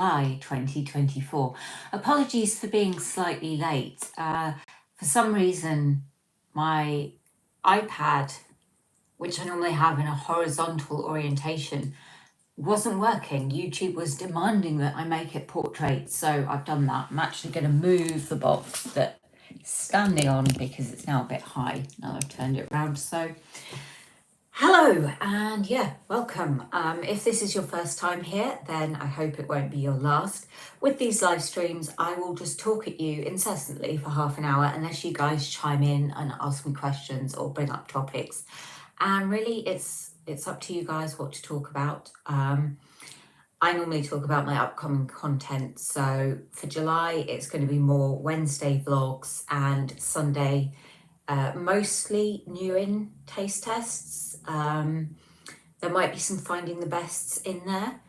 July 2024. Apologies for being slightly late. For some reason, my iPad, which I normally have in a horizontal orientation, wasn't working. YouTube was demanding that I make it portrait, so I've done that. I'm actually going to move the box that it's standing on because it's now a bit high now I've turned it around. So hello, and yeah, welcome. If this is your first time here, then I hope it won't be your last. With these live streams, I will just talk at you incessantly for half an hour unless you guys chime in and ask me questions or bring up topics. And really, it's up to you guys what to talk about. I normally talk about my upcoming content. So for July, it's going to be more Wednesday vlogs and Sunday mostly new in taste tests. There might be some finding the bests in there,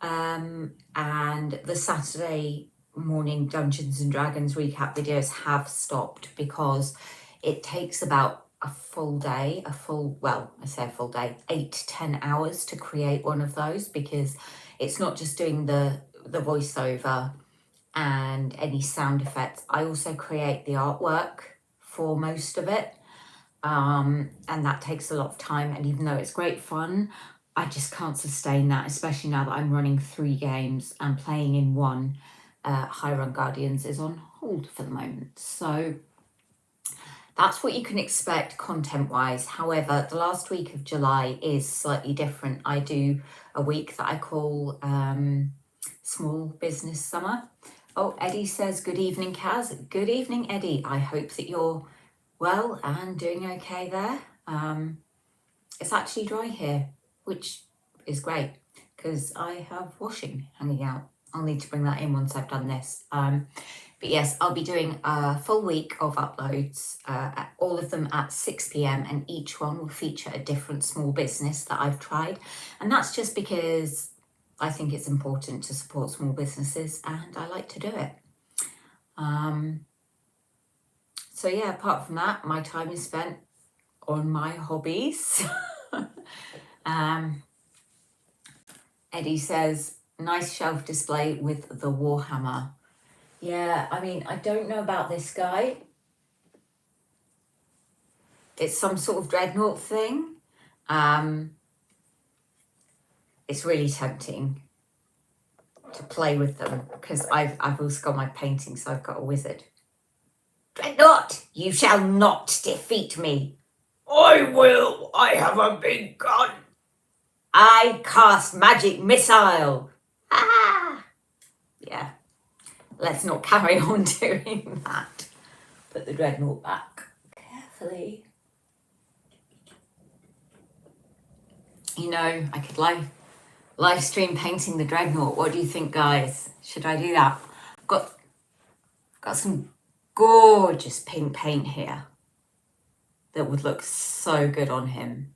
and the Saturday morning Dungeons and Dragons recap videos have stopped because it takes about a full day, I say a full day, 8 to 10 hours to create one of those, because it's not just doing the voiceover and any sound effects. I also create the artwork for most of it, and that takes a lot of time, and even though it's great fun, I just can't sustain that, especially now that I'm running 3 games and playing in one. High Run Guardians is on hold for the moment, so that's what you can expect content wise. However, the last week of July is slightly different. I do a week that I call Small Business Summer. Oh, Eddie says, good evening, Kaz. Good evening, Eddie. I hope that you're well and doing okay there. It's actually dry here, which is great because I have washing hanging out. I'll need to bring that in once I've done this. But yes, I'll be doing a full week of uploads, all of them at 6 p.m, and each one will feature a different small business that I've tried. And that's just because I think it's important to support small businesses and I like to do it. So yeah, apart from that, my time is spent on my hobbies. Eddie says, nice shelf display with the Warhammer. Yeah, I mean, I don't know about this guy. It's some sort of dreadnought thing. It's really tempting to play with them because I've also got my painting, so I've got a wizard. Dreadnought, you shall not defeat me. I will. I have a big gun. I cast magic missile. Ah! Yeah. Let's not carry on doing that. Put the dreadnought back carefully. You know, I could live stream painting the dreadnought. What do you think, guys? Should I do that? I've got some gorgeous pink paint here that would look so good on him.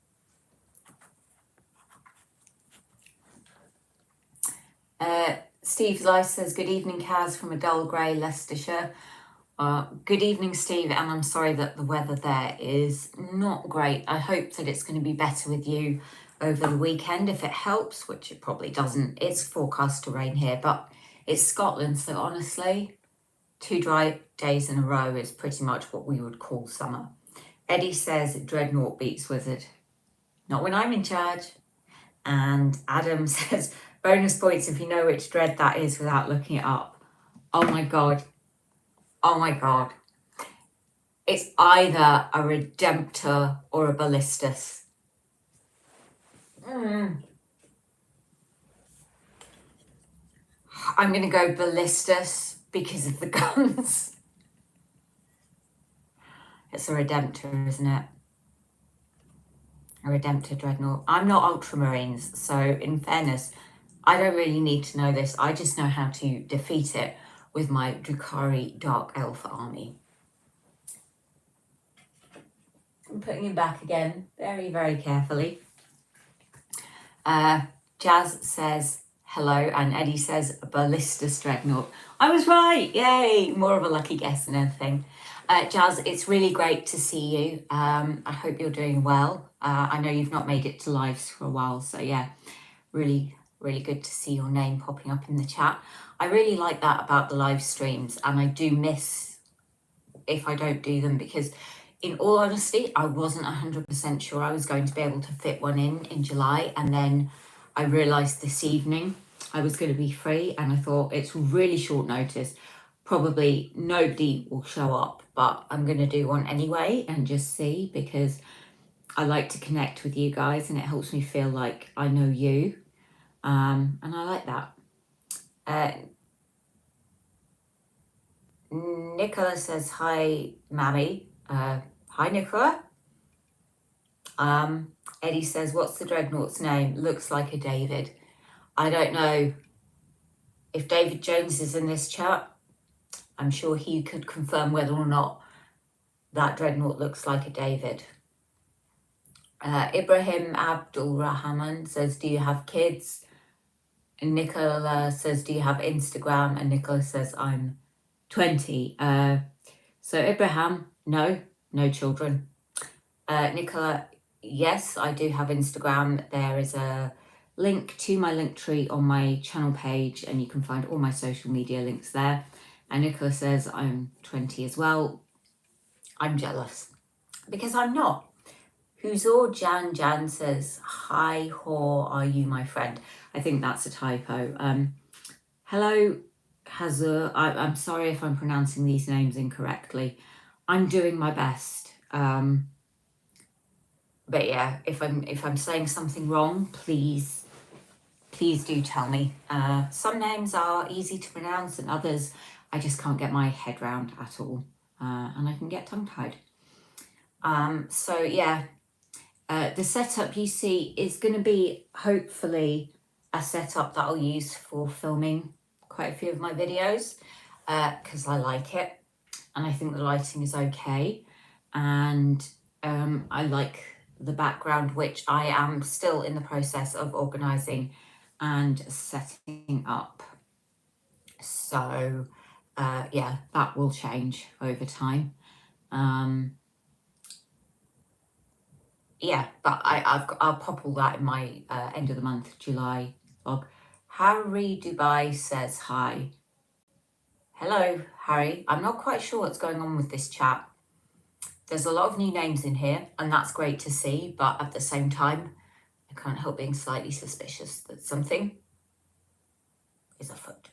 Steve Lice says, good evening, Kaz, from a dull grey Leicestershire. Good evening, Steve, and I'm sorry that the weather there is not great. I hope that it's going to be better with you over the weekend, if it helps, which it probably doesn't. It's forecast to rain here, but it's Scotland, so honestly, 2 dry days in a row is pretty much what we would call summer. Eddie says Dreadnought beats Wizard. Not when I'm in charge. And Adam says, bonus points if you know which dread that is without looking it up. Oh my God. Oh my God. It's either a Redemptor or a Ballistus. I'm going to go Ballistus because of the guns. It's a Redemptor, isn't it? A Redemptor Dreadnought. I'm not Ultramarines, so in fairness, I don't really need to know this. I just know how to defeat it with my Drukhari Dark Elf army. I'm putting him back again very, very carefully. Jazz says hello, and Eddie says Ballistus Dreadnought. I was right, yay! More of a lucky guess than anything. Jazz, it's really great to see you. I hope you're doing well. I know you've not made it to lives for a while, so yeah, really really good to see your name popping up in the chat. I really like that about the live streams, and I do miss if I don't do them, because in all honesty, I wasn't 100% sure I was going to be able to fit one in July, and then I realised this evening I was going to be free, and I thought it's really short notice. Probably nobody will show up, but I'm going to do one anyway and just see, because I like to connect with you guys and it helps me feel like I know you, and I like that. Nicola says, hi, Mammy. Hi, Nicola. Eddie says, what's the Dreadnought's name? Looks like a David. I don't know if David Jones is in this chat. I'm sure he could confirm whether or not that Dreadnought looks like a David. Ibrahim Abdul Rahman says, do you have kids? And Nicola says, do you have Instagram? And Nicola says, I'm 20. So Ibrahim, no children. Nicola, yes, I do have Instagram. There is a link to my link tree on my channel page, and you can find all my social media links there. And Nicola says I'm 20 as well. I'm jealous because I'm not. Huzor Jan says, hi, how are you, my friend? I think that's a typo. Hello, Hazur. I'm sorry if I'm pronouncing these names incorrectly. I'm doing my best. But yeah, if I'm saying something wrong, please do tell me. Some names are easy to pronounce and others I just can't get my head round at all, and I can get tongue-tied. So yeah, the setup you see is going to be hopefully a setup that I'll use for filming quite a few of my videos, because I like it and I think the lighting is okay, and I like the background, which I am still in the process of organising and setting up. So yeah, that will change over time. Yeah, but I'll pop all that in my end of the month July vlog. Harry Dubai says hi. Hello, Harry. I'm not quite sure what's going on with this chat. There's a lot of new names in here, and that's great to see, but at the same time, I can't help being slightly suspicious that something is afoot.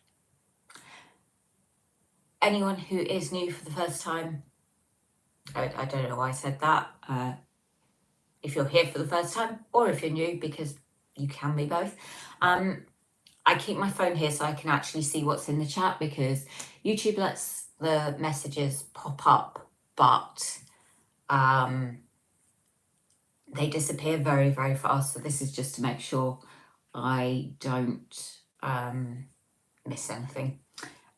Anyone who is new for the first time, I don't know why I said that. If you're here for the first time, or if you're new, because you can be both. I keep my phone here so I can actually see what's in the chat, because YouTube lets the messages pop up, but they disappear very, very fast. So this is just to make sure I don't miss anything.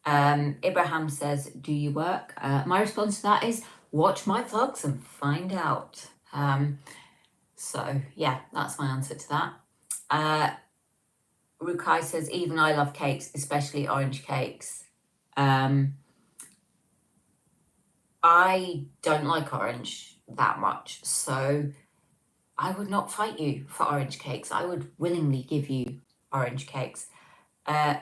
Ibrahim says, do you work? My response to that is, watch my vlogs and find out. So yeah, that's my answer to that. Rukai says, even I love cakes, especially orange cakes. I don't like orange that much, so I would not fight you for orange cakes. I would willingly give you orange cakes.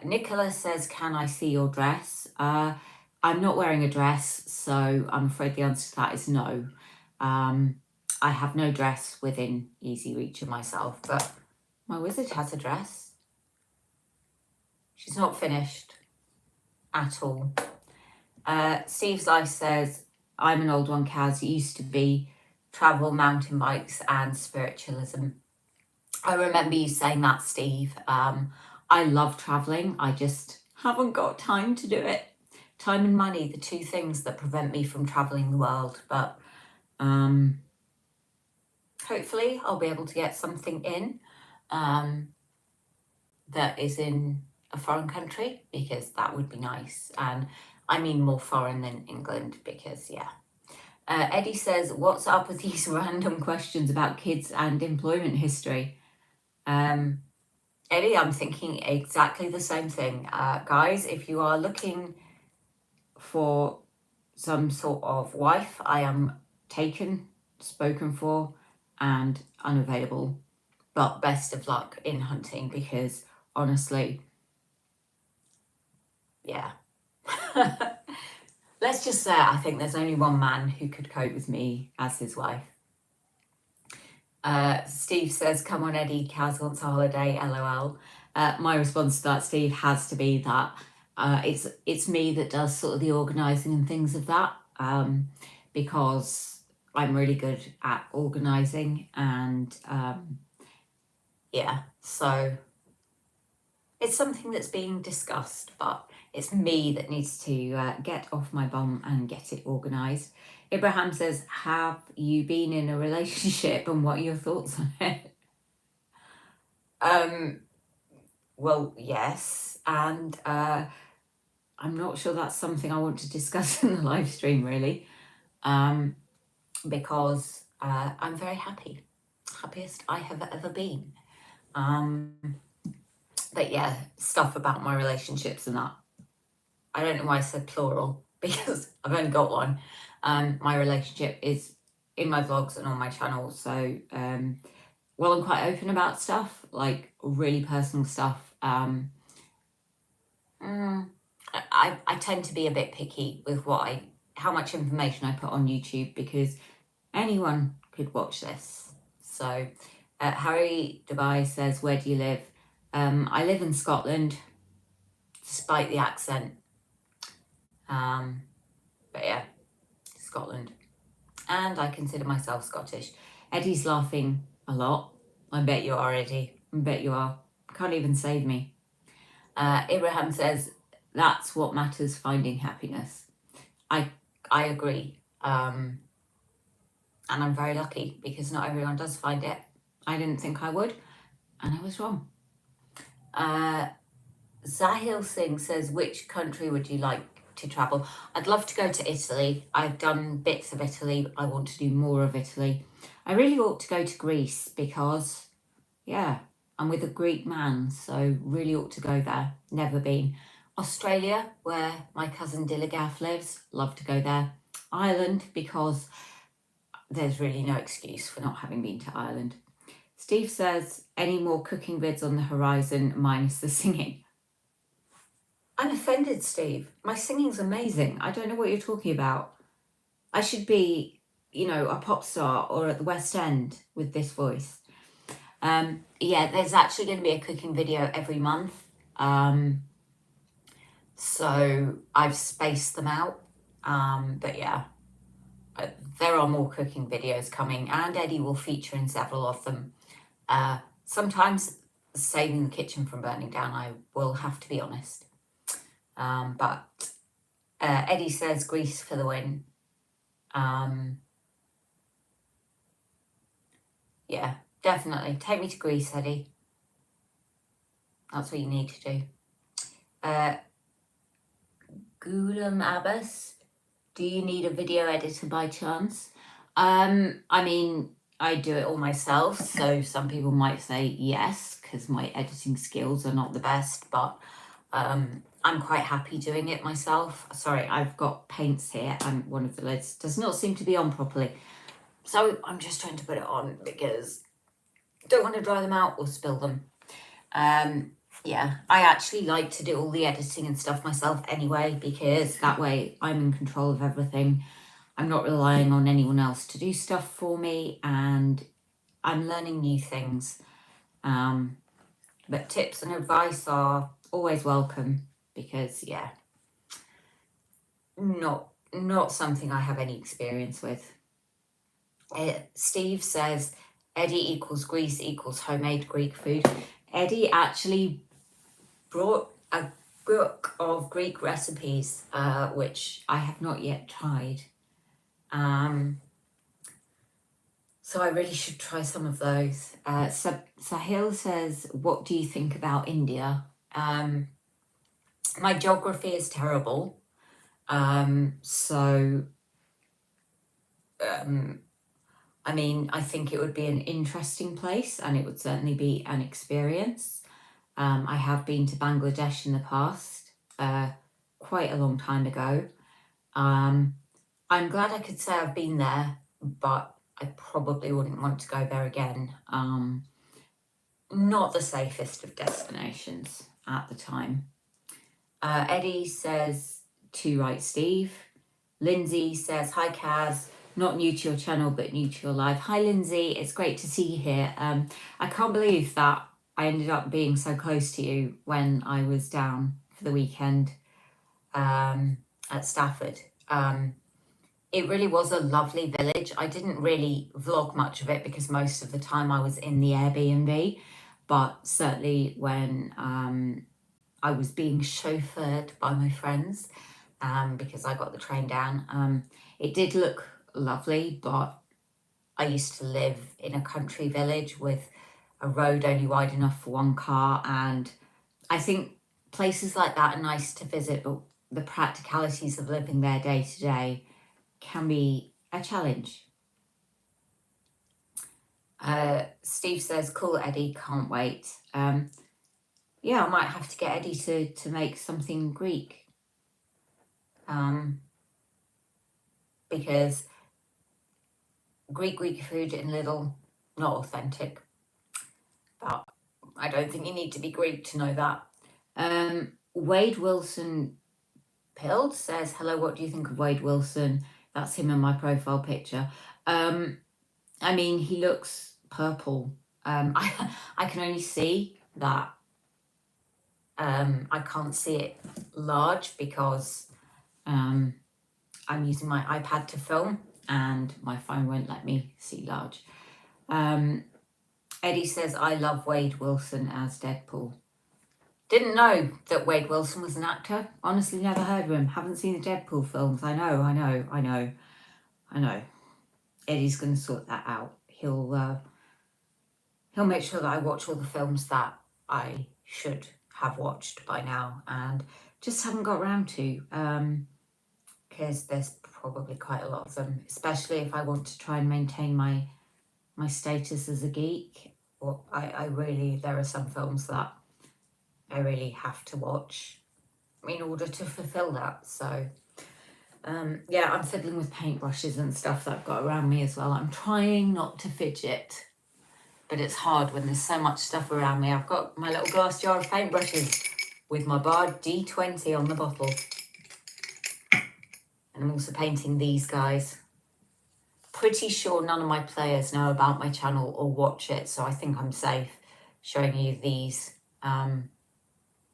Nicola says, can I see your dress? I'm not wearing a dress, so I'm afraid the answer to that is no. I have no dress within easy reach of myself, but my wizard has a dress. She's not finished at all. Steve's Life says, I'm an old one, Kaz. It used to be travel, mountain bikes and spiritualism. I remember you saying that, Steve. I love traveling. I just haven't got time to do it. Time and money, the two things that prevent me from traveling the world. But hopefully I'll be able to get something in that is in a foreign country, because that would be nice. And I mean more foreign than England, because yeah. Eddie says, what's up with these random questions about kids and employment history? Eddie, I'm thinking exactly the same thing. Guys, if you are looking for some sort of wife, I am taken, spoken for, and unavailable. But best of luck in hunting, because honestly. Yeah. Let's just say I think there's only one man who could cope with me as his wife. Steve says, come on, Eddie, Kaz wants a holiday, LOL. My response to that, Steve, has to be that it's me that does sort of the organising and things of that, because I'm really good at organising, and yeah, so it's something that's being discussed, but it's me that needs to get off my bum and get it organised. Abraham says, have you been in a relationship and what are your thoughts on it? Well, yes, and I'm not sure that's something I want to discuss in the live stream, really, because I'm very happy, happiest I have ever been. But yeah, stuff about my relationships and that. I don't know why I said plural, because I've only got one. My relationship is in my vlogs and on my channel, so well, I'm quite open about stuff, like really personal stuff. I tend to be a bit picky with how much information I put on YouTube, because anyone could watch this. So Harry Dubai says, where do you live? I live in Scotland, despite the accent. But yeah, Scotland. And I consider myself Scottish. Eddie's laughing a lot. I bet you are, Eddie. I bet you are. Can't even save me. Abraham says, that's what matters, finding happiness. I agree. And I'm very lucky, because not everyone does find it. I didn't think I would, and I was wrong. Zahil Singh says, which country would you like to travel? I'd love to go to Italy. I've done bits of Italy. I want to do more of Italy. I really ought to go to Greece, because, yeah, I'm with a Greek man, so really ought to go there. Never been. Australia, where my cousin Dillagaff lives, love to go there. Ireland, because there's really no excuse for not having been to Ireland. Steve says, any more cooking vids on the horizon minus the singing? I'm offended, Steve. My singing's amazing. I don't know what you're talking about. I should be, a pop star or at the West End with this voice. Yeah, there's actually going to be a cooking video every month. So I've spaced them out. But yeah, there are more cooking videos coming, and Eddie will feature in several of them. Sometimes saving the kitchen from burning down, I will have to be honest. But Eddie says Greece for the win. Yeah, definitely. Take me to Greece, Eddie. That's what you need to do. Ghulam Abbas, do you need a video editor by chance? I mean, I do it all myself, so some people might say yes, because my editing skills are not the best, but I'm quite happy doing it myself. Sorry, I've got paints here, and one of the lids does not seem to be on properly. So I'm just trying to put it on, because I don't want to dry them out or spill them. Yeah, I actually like to do all the editing and stuff myself anyway, because that way I'm in control of everything. I'm not relying on anyone else to do stuff for me, and I'm learning new things. But tips and advice are always welcome, because yeah, not something I have any experience with. Steve says, Eddie equals Greece equals homemade Greek food. Eddie actually brought a book of Greek recipes, which I have not yet tried. So I really should try some of those. Sahil says, what do you think about India? My geography is terrible. I mean, I think it would be an interesting place, and it would certainly be an experience. I have been to Bangladesh in the past, quite a long time ago. I'm glad I could say I've been there, but I probably wouldn't want to go there again. not the safest of destinations at the time. Eddie says, "Too right, Steve." Lindsay says, "Hi, Kaz. Not new to your channel, but new to your life." Hi, Lindsay. It's great to see you here. I can't believe that I ended up being so close to you when I was down for the weekend at Stafford. It really was a lovely village. I didn't really vlog much of it because most of the time I was in the Airbnb, but certainly when I was being chauffeured by my friends because I got the train down, it did look lovely, but I used to live in a country village with a road only wide enough for one car, and I think places like that are nice to visit, but the practicalities of living there day to day can be a challenge. Steve says, "Cool, Eddie, can't wait." Yeah, I might have to get Eddie to make something Greek. Because Greek food in Lidl, not authentic. But I don't think you need to be Greek to know that. Wade Wilson Pilled says, "Hello, what do you think of Wade Wilson?" That's him in my profile picture. I mean, he looks purple. I can only see that. I can't see it large because I'm using my iPad to film and my phone won't let me see large. Eddie says, "I love Wade Wilson as Deadpool." Didn't know that Wade Wilson was an actor. Honestly, never heard of him. Haven't seen the Deadpool films. I know. Eddie's going to sort that out. He'll make sure that I watch all the films that I should have watched by now and just haven't got around to, because there's probably quite a lot of them, especially if I want to try and maintain my status as a geek. Well, there are some films that I really have to watch in order to fulfill that. So yeah, I'm fiddling with paintbrushes and stuff that I've got around me as well. I'm trying not to fidget, but it's hard when there's so much stuff around me. I've got my little glass jar of paintbrushes with my Bard D20 on the bottle. And I'm also painting these guys. Pretty sure none of my players know about my channel or watch it, so I think I'm safe showing you these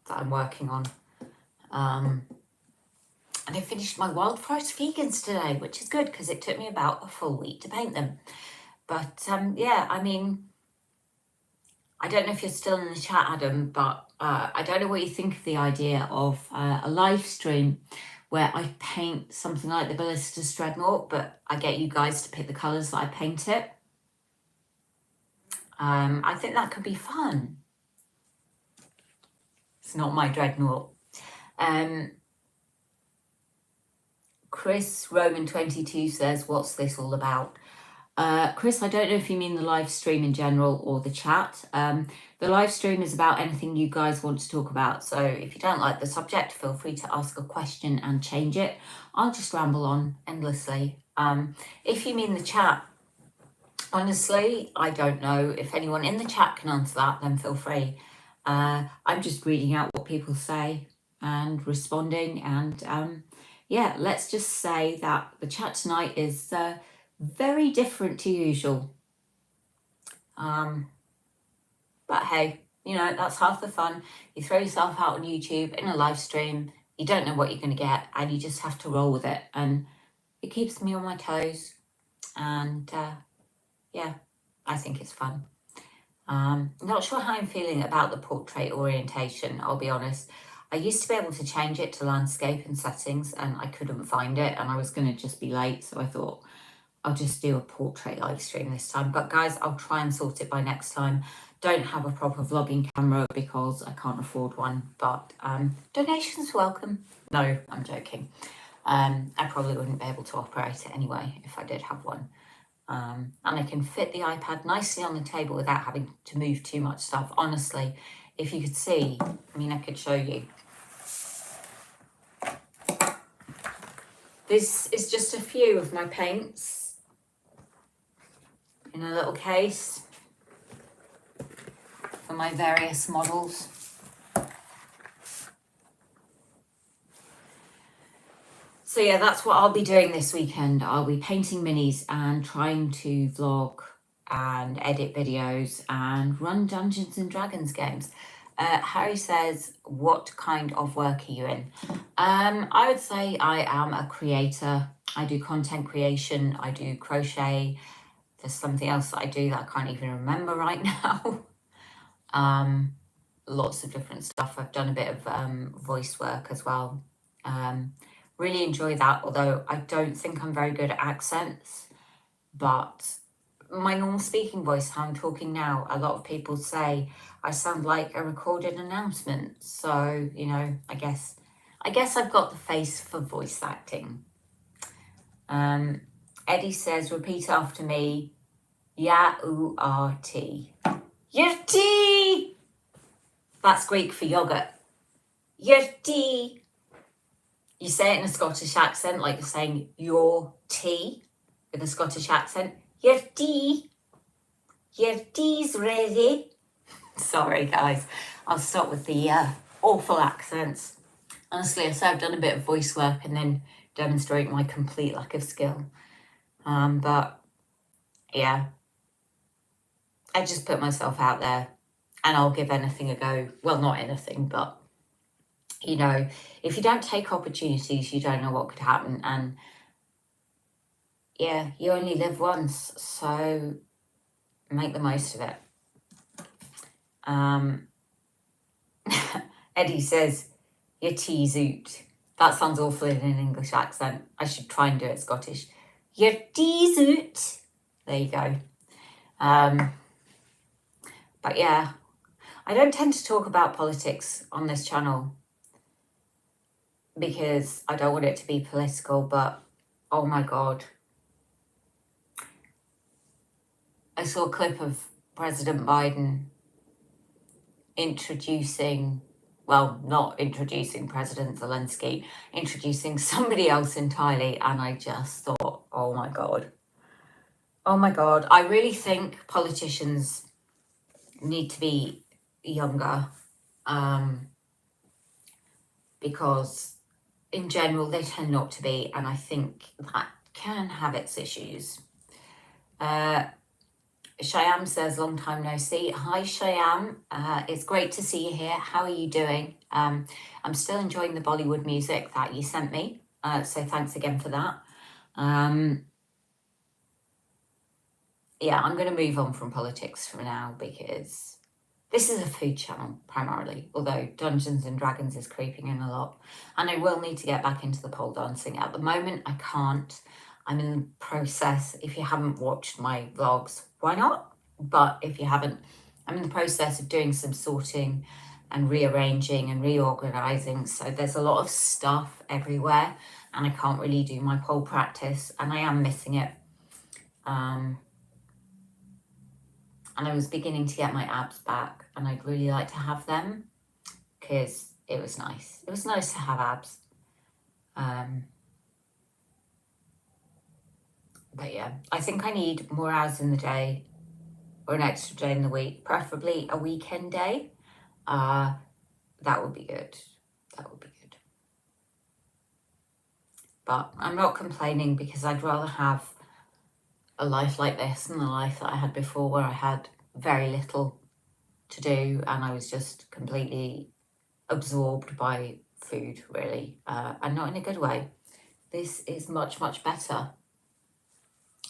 that I'm working on. And I finished my Wild Forest Vegans today, which is good because it took me about a full week to paint them. But yeah, I mean, I don't know if you're still in the chat, Adam, but I don't know what you think of the idea of a live stream where I paint something like the Ballista's Dreadnought, but I get you guys to pick the colours that I paint it. I think that could be fun. It's not my Dreadnought. Chris Roman 22 says, "What's this all about?" Chris, I don't know if you mean the live stream in general or the chat. The live stream is about anything you guys want to talk about. So if you don't like the subject, feel free to ask a question and change it. I'll just ramble on endlessly. If you mean the chat, honestly, I don't know. If anyone in the chat can answer that, then feel free. I'm just reading out what people say and responding. And yeah, let's just say that the chat tonight is very different to usual. But hey, you know, that's half the fun. You throw yourself out on YouTube in a live stream, you don't know what you're going to get, and you just have to roll with it. And it keeps me on my toes. And yeah, I think it's fun. Not sure how I'm feeling about the portrait orientation, I'll be honest. I used to be able to change it to landscape and settings, and I couldn't find it, and I was going to just be late, so I thought I'll just do a portrait live stream this time. But guys, I'll try and sort it by next time. Don't have a proper vlogging camera because I can't afford one, but donations welcome. No, I'm joking. I probably wouldn't be able to operate it anyway if I did have one. And I can fit the iPad nicely on the table without having to move too much stuff. Honestly, if you could see, I mean, I could show you. This is just a few of my paints in a little case. for my various models. So yeah, that's what I'll be doing this weekend. I'll be painting minis and trying to vlog and edit videos and run Dungeons and Dragons games. Harry says, what kind of work are you in? I would say I am a creator. I do content creation. I do crochet. There's something else that I do that I can't even remember right now. Lots of different stuff. I've done a bit of voice work as well. Really enjoy that, although I don't think I'm very good at accents. But my normal speaking voice, how I'm talking now, a lot of people say I sound like a recorded announcement. So, you know, I guess I've got the face for voice acting. Eddie says, repeat after me, Ya-oo-R-T. Yurti! That's Greek for yogurt. Yurti! You say it in a Scottish accent, like you're saying your tea with a Scottish accent. Your tea's ready. Sorry, guys. I'll stop with the awful accents. Honestly, I say I've done a bit of voice work and then demonstrate my complete lack of skill. But yeah, I just put myself out there and I'll give anything a go. Well, not anything, but you know, if you don't take opportunities, you don't know what could happen. And yeah, you only live once, so make the most of it. Eddie says, your tea's oot. That sounds awful in an English accent. I should try and do it Scottish. Your tea's oot. There you go. But yeah, I don't tend to talk about politics on this channel because I don't want it to be political, but oh my God. I saw a clip of President Biden not introducing President Zelensky, introducing somebody else entirely, and I just thought, oh my God. I really think politicians need to be younger, because in general they tend not to be, and I think that can have its issues. Shyam says, long time no see. Hi, Shyam. It's great to see you here. How are you doing? I'm still enjoying the Bollywood music that you sent me. So thanks again for that. Yeah, I'm going to move on from politics for now because this is a food channel primarily, although Dungeons and Dragons is creeping in a lot. And I will need to get back into the pole dancing. At the moment, I can't. I'm in the process. If you haven't watched my vlogs, why not? But if you haven't, I'm in the process of doing some sorting and rearranging and reorganizing. So there's a lot of stuff everywhere and I can't really do my pole practice and I am missing it. And I was beginning to get my abs back and I'd really like to have them because it was nice. It was nice to have abs. But yeah, I think I need more hours in the day or an extra day in the week, preferably a weekend day. That would be good. That would be good. But I'm not complaining because I'd rather have a life like this than the life that I had before where I had very little to do and I was just completely absorbed by food, really, and not in a good way. This is much, much better.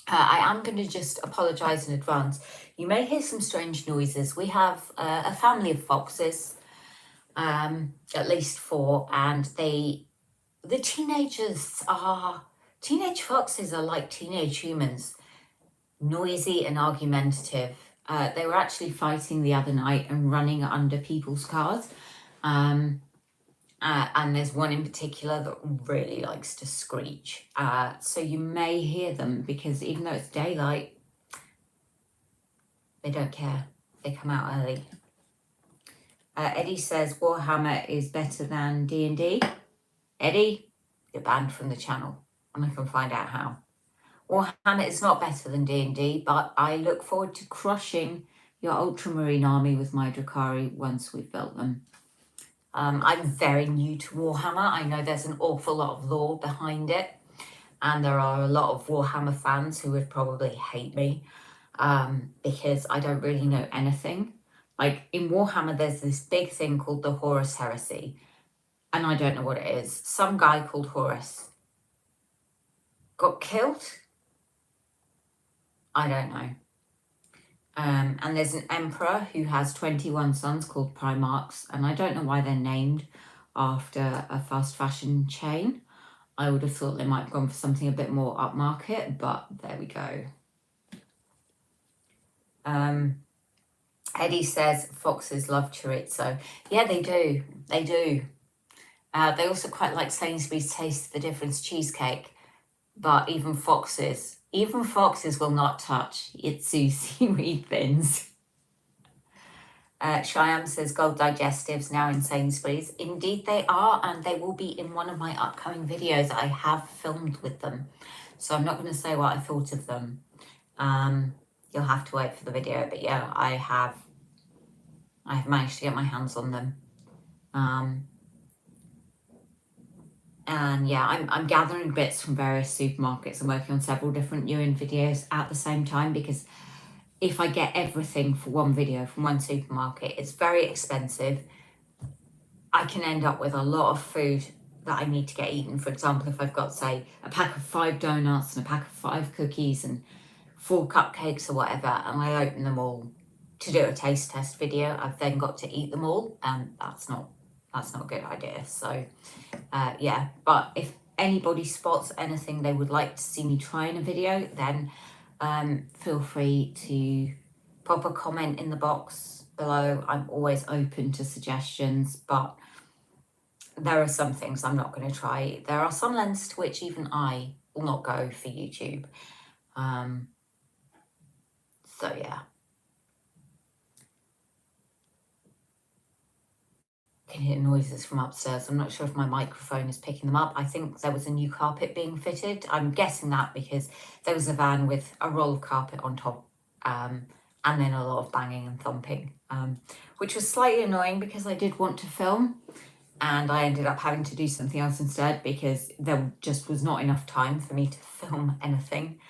I am going to just apologise in advance. You may hear some strange noises. We have a family of foxes, at least 4, and teenage foxes are like teenage humans, noisy and argumentative. They were actually fighting the other night and running under people's cars. And there's one in particular that really likes to screech. So you may hear them because even though it's daylight, they don't care. They come out early. Eddie says Warhammer is better than D&D. Eddie, you're banned from the channel and I can find out how. Warhammer is not better than D&D, but I look forward to crushing your ultramarine army with my Drakari once we've built them. I'm very new to Warhammer. I know there's an awful lot of lore behind it, and there are a lot of Warhammer fans who would probably hate me because I don't really know anything. Like in Warhammer, there's this big thing called the Horus Heresy, and I don't know what it is. Some guy called Horus got killed. I don't know. And there's an emperor who has 21 sons called Primarchs, and I don't know why they're named after a fast fashion chain. I would have thought they might have gone for something a bit more upmarket, but there we go. Eddie says foxes love chorizo. Yeah, they do. They do. They also quite like Sainsbury's Taste the Difference cheesecake, but even foxes will not touch Itsu seaweed thins. Shyam says gold digestives now in Sainsbury's. Indeed they are, and they will be in one of my upcoming videos. I have filmed with them, so I'm not going to say what I thought of them. You'll have to wait for the video, but yeah, I have managed to get my hands on them. And yeah, I'm gathering bits from various supermarkets. I'm working on several different Ewan videos at the same time, because if I get everything for one video from one supermarket, it's very expensive. I can end up with a lot of food that I need to get eaten. For example, if I've got, say, a pack of 5 donuts and a pack of 5 cookies and 4 cupcakes or whatever, and I open them all to do a taste test video, I've then got to eat them all, and that's not a good idea. So yeah, but if anybody spots anything they would like to see me try in a video, then feel free to pop a comment in the box below. I'm always open to suggestions, but there are some things I'm not going to try. There are some lengths to which even I will not go for YouTube. So yeah. Can hear noises from upstairs. I'm not sure if my microphone is picking them up. I think there was a new carpet being fitted. I'm guessing that because there was a van with a roll of carpet on top, and then a lot of banging and thumping, which was slightly annoying because I did want to film, and I ended up having to do something else instead because there just was not enough time for me to film anything.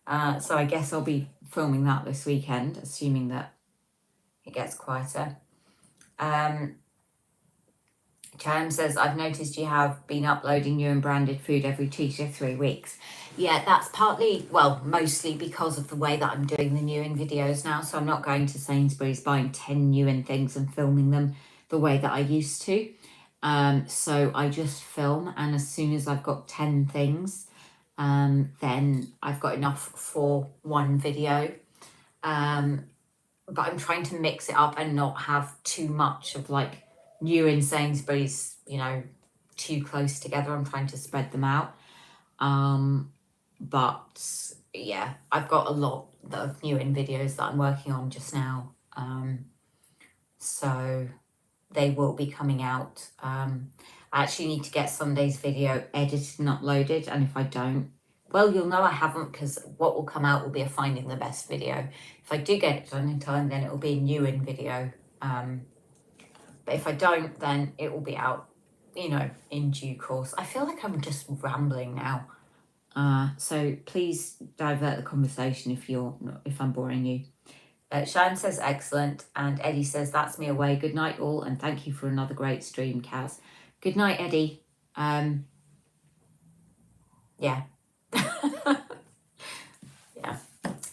So I guess I'll be filming that this weekend, assuming that it gets quieter. Cham says, I've noticed you have been uploading new and branded food every 2 to 3 weeks. Yeah, that's partly, well, mostly because of the way that I'm doing the Newen videos now. So I'm not going to Sainsbury's buying 10 Newen things and filming them the way that I used to. So I just film, and as soon as I've got 10 things, then I've got enough for one video. But I'm trying to mix it up and not have too much of like New in Sainsbury's, you know, too close together. I'm trying to spread them out. But yeah, I've got a lot of New in videos that I'm working on just now. So they will be coming out. I actually need to get Sunday's video edited and uploaded. And if I don't, well, you'll know I haven't, because what will come out will be a Finding the Best video. If I do get it done in time, then it will be a New in video. But if I don't, then it will be out, you know, in due course. I feel like I'm just rambling now. So please divert the conversation if I'm boring you. Sharon says, excellent. And Eddie says, that's me away. Good night, all. And thank you for another great stream, Kaz. Good night, Eddie. Yeah. Yeah.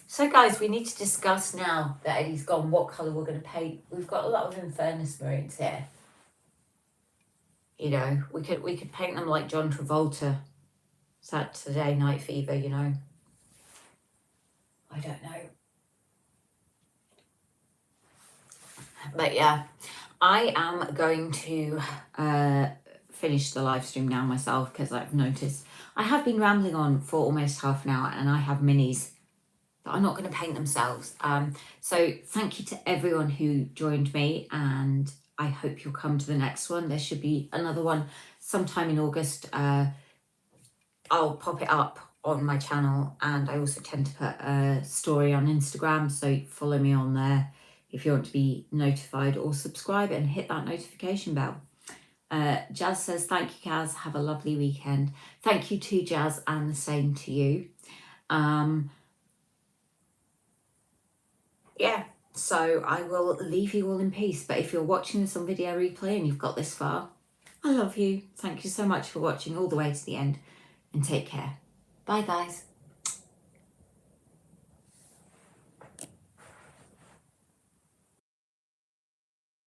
So guys, we need to discuss now that Eddie's gone what colour we're going to paint. We've got a lot of Infernus Marines here. You know, we could paint them like John Travolta. Saturday Night Fever, you know. I don't know. But yeah, I am going to finish the live stream now myself, because I've noticed I have been rambling on for almost half an hour, and I have minis that are not going to paint themselves. So thank you to everyone who joined me, and I hope you'll come to the next one. There should be another one sometime in August. I'll pop it up on my channel, and I also tend to put a story on Instagram, so follow me on there if you want to be notified, or subscribe and hit that notification bell. Jazz says, thank you, Kaz. Have a lovely weekend. Thank you to Jazz, and the same to you. Yeah, so I will leave you all in peace. But if you're watching this on video replay and you've got this far, I love you. Thank you so much for watching all the way to the end, and take care. Bye, guys.